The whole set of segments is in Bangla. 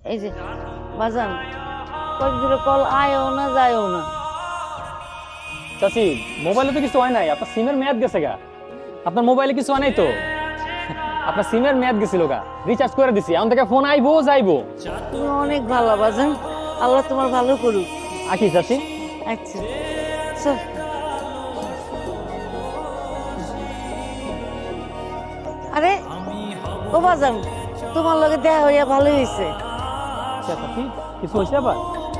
এই যে বাজান, কয়েকদিন কল আয়ও না যায়ও না। চাচি, মোবাইলে তো কিছু হয় নাই, আপনার সিমের মেয়াদ গেছে গা। আপনার মোবাইলে কিছু হয় নাই তো? আপনার সিমের মেয়াদ গেছিল গা, রিচার্জ করে দিছি, এখন থেকে ফোন আইবো যাইবো। তুমি অনেক ভালো বাজান, আল্লাহ তোমার ভালো করুক। আকি চাচি। আচ্ছা চল। আরে ও বাজান, তোমার লগে দেখা হইয়া ভালোই হয়েছে। আচ্ছা চাচি, কিছু হয়েছে আবার?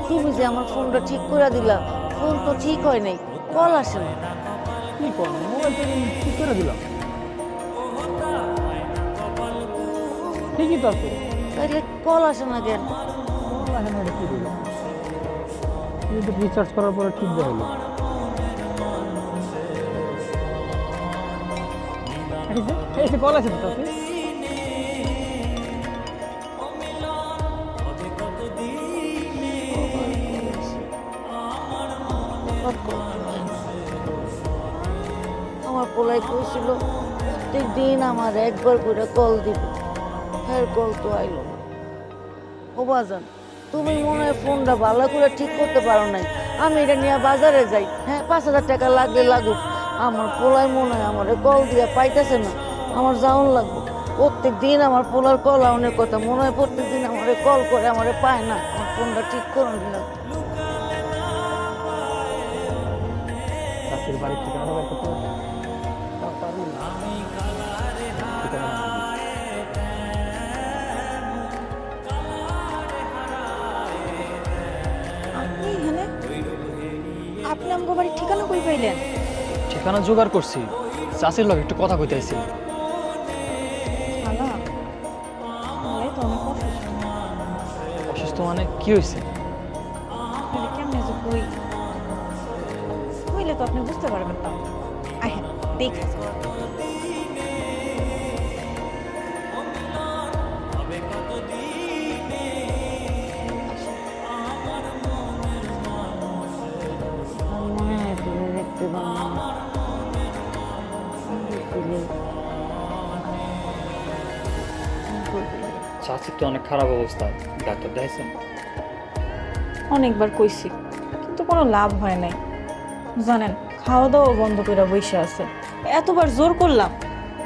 তুমি যে আমার ফোনটা ঠিক করে দিলা, ফোন তো ঠিক হয় নাই, কল আসে না। কি করবো, মোবাইল তো ঠিক করে দিলাম, ঠিকই তো আছে। তাইলে কল আসে না কেন? কি দিল, রিচার্জ করার পরে ঠিক দেখাইলো। এই যে কল আছে তো চাচি। আমার পোলাই কইছিল প্রত্যেকদিন আমার একবার করে কল দিবে, ফের কল তো আইলো না। ও বাজান, তুমি মনে হয় ফোনটা ভালো করে ঠিক করতে পারো নাই। আমি এটা নিয়ে বাজারে যাই, হ্যাঁ 5,000 টাকা লাগলে লাগুক, আমার পোলাই মনে হয় আমার কল দিয়া পাইতেছে না, আমার যাওন লাগবে। প্রত্যেক দিন আমার পোলার কল আউনের কথা, মনে হয় প্রত্যেক দিন আমারে কল করে, আমারে পায় না। আমার ফোনটা ঠিক করে দিলাম। চাচির বাড়ির ঠিকানাটা বের করতে পারছি? পারবো না। ঠিকানা না দিই। আপনি এখানে? আপনি আমগো বাড়ির ঠিকানা কই পাইলেন? ঠিকানা জোগাড় করছি, চাচির লগে একটু কথা কইতে আইছি। খালা, খালাই তো অনেক অসুস্থ। অসুস্থ মানে কি হয়েছে? আপনাকে কেমনে যে কইলে তো আপনি বুঝতে পারবেন না। আহেন দেখে আমার মনে হয় তুমি দেখতে পাবো না। চাচির তো অনেক খারাপ অবস্থা, ডাক্তার দেখাইছেন? অনেকবার কইছি, কিন্তু কোনো লাভ হয় নাই। জানেন, খাওয়া দাওয়া বন্ধ করে বসে আছে। এতবার জোর করলাম,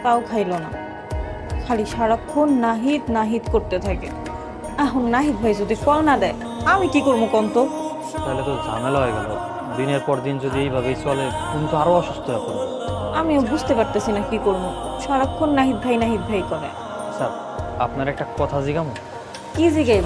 তাও খাইলো না, খালি সারাক্ষণ নাহিদ নাহিদ করতে থাকে। এখন নাহিদ ভাই যদি কল না দেয়, আমি কি করবো কোন তো? তাহলে তো ঝামেলা হয়ে গেল। দিনের পর দিন যদি এইভাবেই চলে, তুমি তো আরো অসুস্থ হয়ে পড়বে। আমিও বুঝতে পারতেছি না কি করবো, সারাক্ষণ নাহিদ ভাই করে। স্যার, আপনার একটা কথা জিজ্ঞামো? কি জিগে